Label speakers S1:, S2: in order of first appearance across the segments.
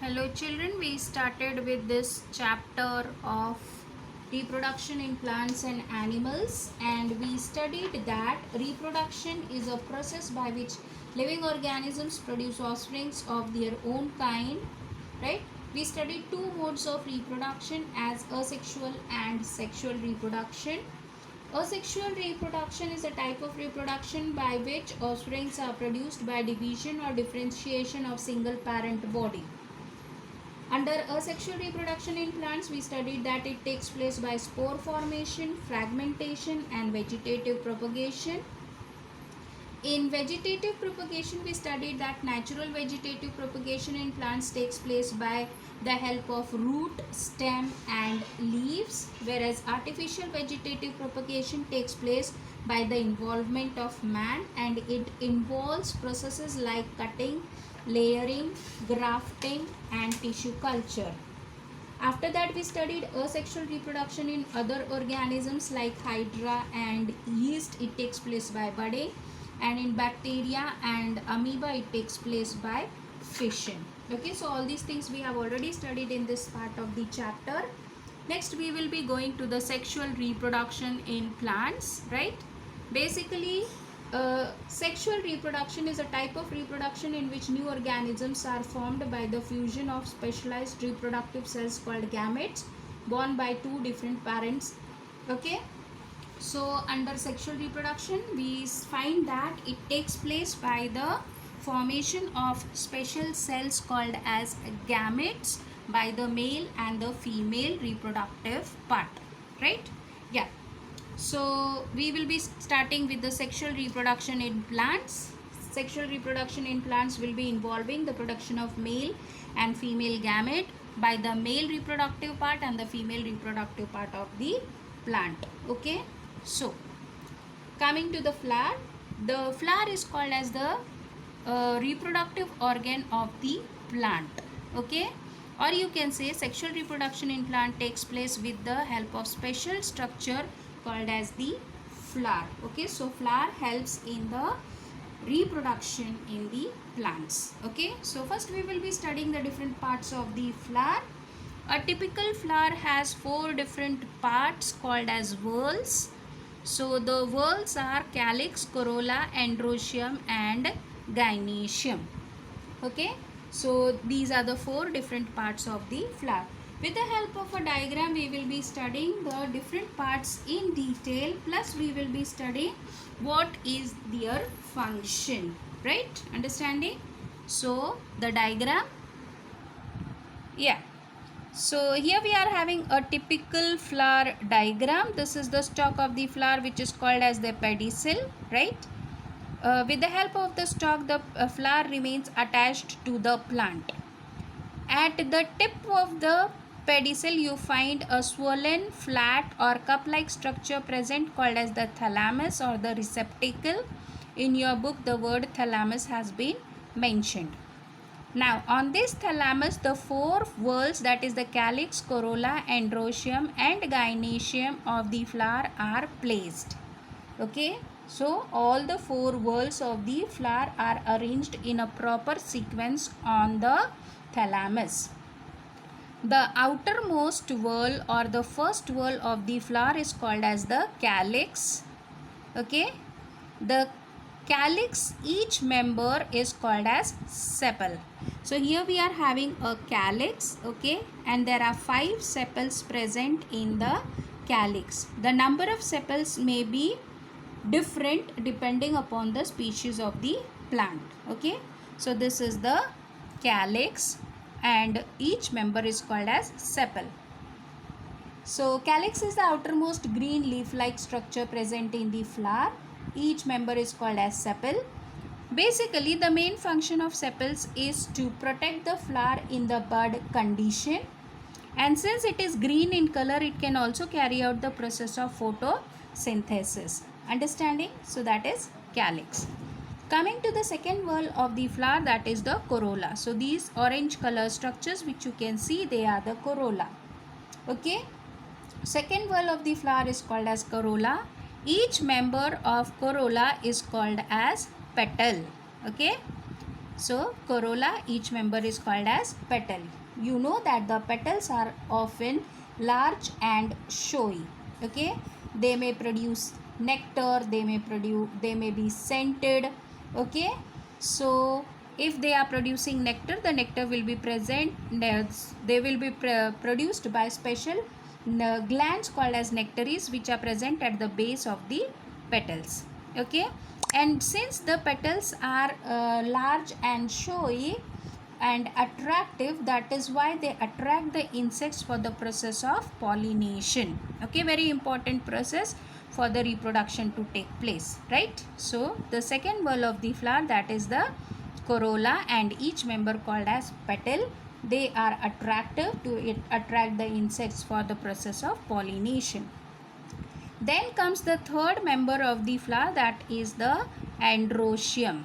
S1: Hello children, we started with this chapter of reproduction in plants and animals, and we studied that reproduction is a process by which living organisms produce offsprings of their own kind, right? We studied two modes of reproduction as asexual and sexual reproduction. Asexual reproduction is a type of reproduction by which offsprings are produced by division or differentiation of single parent body. Under asexual reproduction in plants, we studied that it takes place by spore formation, fragmentation, and vegetative propagation. In vegetative propagation, we studied that natural vegetative propagation in plants takes place by the help of root, stem, and leaves, whereas artificial vegetative propagation takes place by the involvement of man, and it involves processes like cutting, layering, grafting, and tissue culture. After that, we studied asexual reproduction in other organisms like hydra and yeast. It takes place by budding, and in bacteria and amoeba it takes place by fission. Okay, so all these things we have already studied in this part of the chapter. Next we will be going to the sexual reproduction in plants, right? Basically, sexual reproduction is a type of reproduction in which new organisms are formed by the fusion of specialized reproductive cells called gametes born by two different parents. Okay, so under sexual reproduction we find that it takes place by the formation of special cells called as gametes by the male and the female reproductive part, right? Yeah, so we will be starting with the sexual reproduction in plants. Sexual reproduction in plants will be involving the production of male and female gamete by the male reproductive part and the female reproductive part of the plant. Okay, so coming to the flower is called as the reproductive organ of the plant. Okay, or you can say sexual reproduction in plant takes place with the help of special structure called as the flower. Okay, so flower helps in the reproduction in the plants. Okay, so first we will be studying the different parts of the flower. A typical flower has four different parts called as whorls. So the whorls are calyx, corolla, androecium and gynoecium. Okay, so these are the four different parts of the flower. With the help of a diagram, we will be studying the different parts in detail, plus we will be studying what is their function, right? Understanding? So the diagram, yeah. So here we are having a typical flower diagram. This is the stalk of the flower, which is called as the pedicel, right? With the help of the stalk, the flower remains attached to the plant. At the tip of the pedicel, you find a swollen, flat or cup-like structure present called as the thalamus or the receptacle. In your book, the word thalamus has been mentioned. Now, on this thalamus, the four whorls, that is the calyx, corolla, androecium and gynoecium of the flower are placed. Okay, so all the four whorls of the flower are arranged in a proper sequence on the thalamus. The outermost whorl or the first whorl of the flower is called as the calyx. Okay, the calyx, each member is called as sepal. So here we are having a calyx, okay, and there are 5 sepals present in the calyx. The number of sepals may be different depending upon the species of the plant. Okay, so this is the calyx and each member is called as sepal. So calyx is the outermost green leaf-like structure present in the flower. Each member is called as sepal. Basically, the main function of sepals is to protect the flower in the bud condition, and since it is green in color, it can also carry out the process of photosynthesis. Understanding? So that is calyx. Coming to the second whorl of the flower, that is the corolla. So these orange color structures which you can see, they are the corolla. Okay, second whorl of the flower is called as corolla. Each member of corolla is called as petal. Okay, So corolla, each member is called as petal. You know that the petals are often large and showy. Okay, they may produce nectar, they may be scented. Okay, so if they are producing nectar, the nectar will be present, they will be produced by special glands called as nectaries, which are present at the base of the petals. Okay, and since the petals are large and showy and attractive, that is why they attract the insects for the process of pollination. Okay, very important process for the reproduction to take place, right? So the second whorl of the flower, that is the corolla, and each member called as petal, they are attractive to attract the insects for the process of pollination. Then comes the third member of the flower, that is the androecium.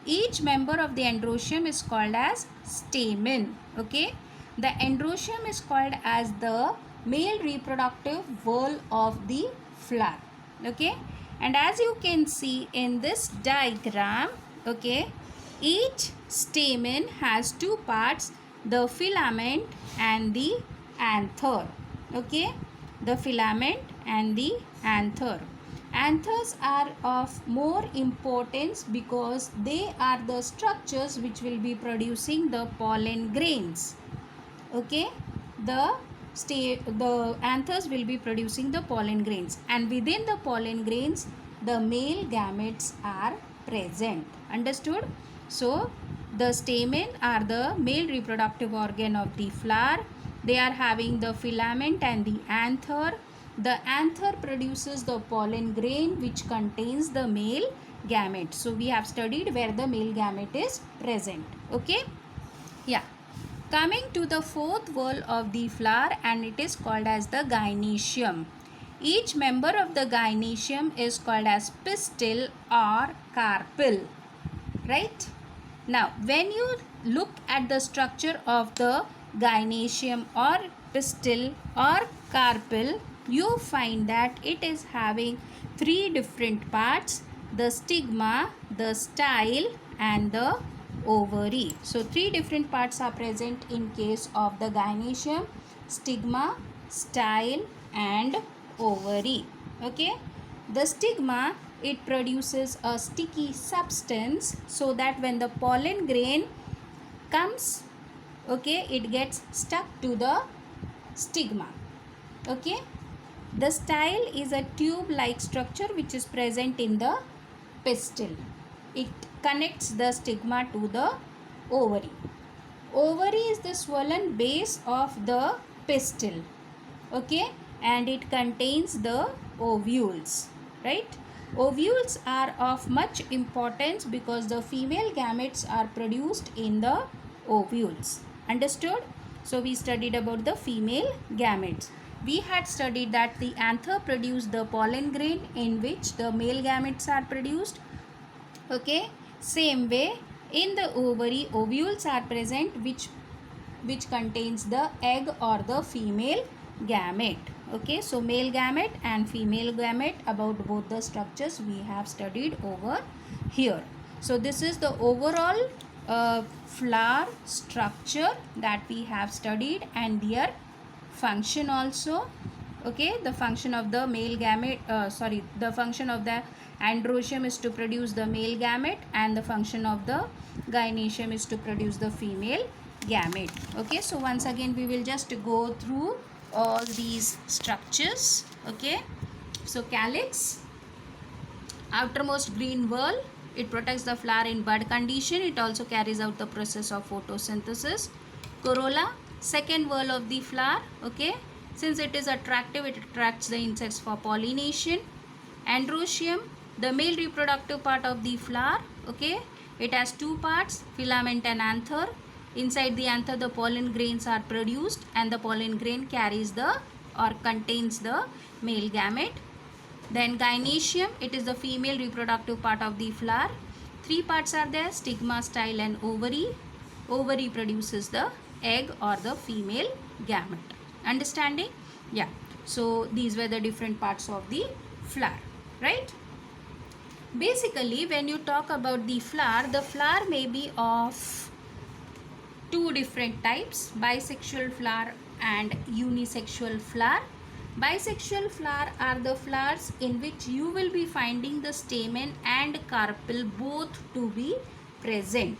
S1: Each member of the androecium is called as stamen. Okay, the androecium is called as the male reproductive whorl of the flower. Okay, and as you can see in this diagram, okay, each stamen has two parts, the filament and the anther. Okay, the filament and the anther. Anthers are of more importance because they are the structures which will be producing the pollen grains. Okay, the anthers will be producing the pollen grains, and within the pollen grains the male gametes are present. Understood? So the stamen are the male reproductive organ of the flower. They are having the filament and the anther. The anther produces the pollen grain which contains the male gamete. So we have studied where the male gamete is present. Okay, yeah. Coming to the fourth whorl of the flower, and it is called as the gynoecium. Each member of the gynoecium is called as pistil or carpel, right? Now when you look at the structure of the gynoecium or pistil or carpel, you find that it is having three different parts: the stigma, the style, and the ovary. So three different parts are present in case of the gynoecium: stigma, style, and ovary. Okay, the stigma, it produces a sticky substance so that when the pollen grain comes, okay, it gets stuck to the stigma. Okay, the style is a tube like structure which is present in the pistil. It connects the stigma to the ovary. Ovary is the swollen base of the pistil. Okay, and it contains the ovules, right? Ovules are of much importance because the female gametes are produced in the ovules. Understood? So we studied about the female gametes. We had studied that the anther produce the pollen grain in which the male gametes are produced. Okay, same way in the ovary, ovules are present which contains the egg or the female gamete. Okay, so male gamete and female gamete, about both the structures we have studied over here. So this is the overall flower structure that we have studied and their function also. Okay, the function of the male gamete, the function of the androecium is to produce the male gamete, and the function of the gynoecium is to produce the female gamete. Okay, so once again we will just go through all these structures. Okay, so calyx, outermost green whorl, it protects the flower in bud condition. It also carries out the process of photosynthesis. Corolla, second whorl of the flower. Okay, since it is attractive, it attracts the insects for pollination. Androecium, the male reproductive part of the flower. Okay, it has two parts, filament and anther. Inside the anther, the pollen grains are produced, and the pollen grain carries the or contains the male gamete. Then gynoecium, it is the female reproductive part of the flower. Three parts are there: stigma, style, and ovary. Ovary produces the egg or the female gamete. Understanding? Yeah. So these were the different parts of the flower, right? Basically, when you talk about the flower may be of two different types, bisexual flower and unisexual flower. Bisexual flower are the flowers in which you will be finding the stamen and carpel both to be present.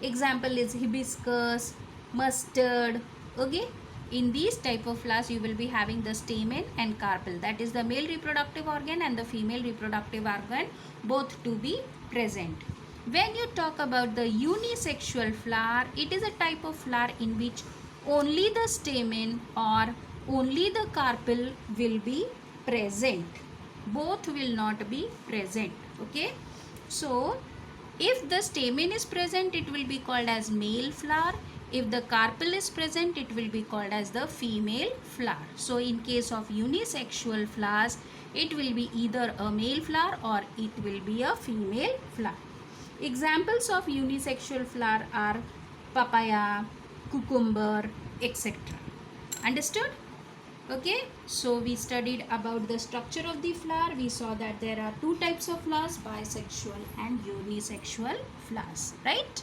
S1: Example is hibiscus, mustard. Okay, in these type of flowers you will be having the stamen and carpel, that is the male reproductive organ and the female reproductive organ both to be present. When you talk about the unisexual flower, it is a type of flower in which only the stamen or only the carpel will be present, both will not be present. Okay, so if the stamen is present, it will be called as male flower. If the carpel is present, it will be called as the female flower. So in case of unisexual flowers, it will be either a male flower or it will be a female flower. Examples of unisexual flower are papaya, cucumber, etc. Understood? Okay, so we studied about the structure of the flower. We saw that there are two types of flowers, bisexual and unisexual flowers, right?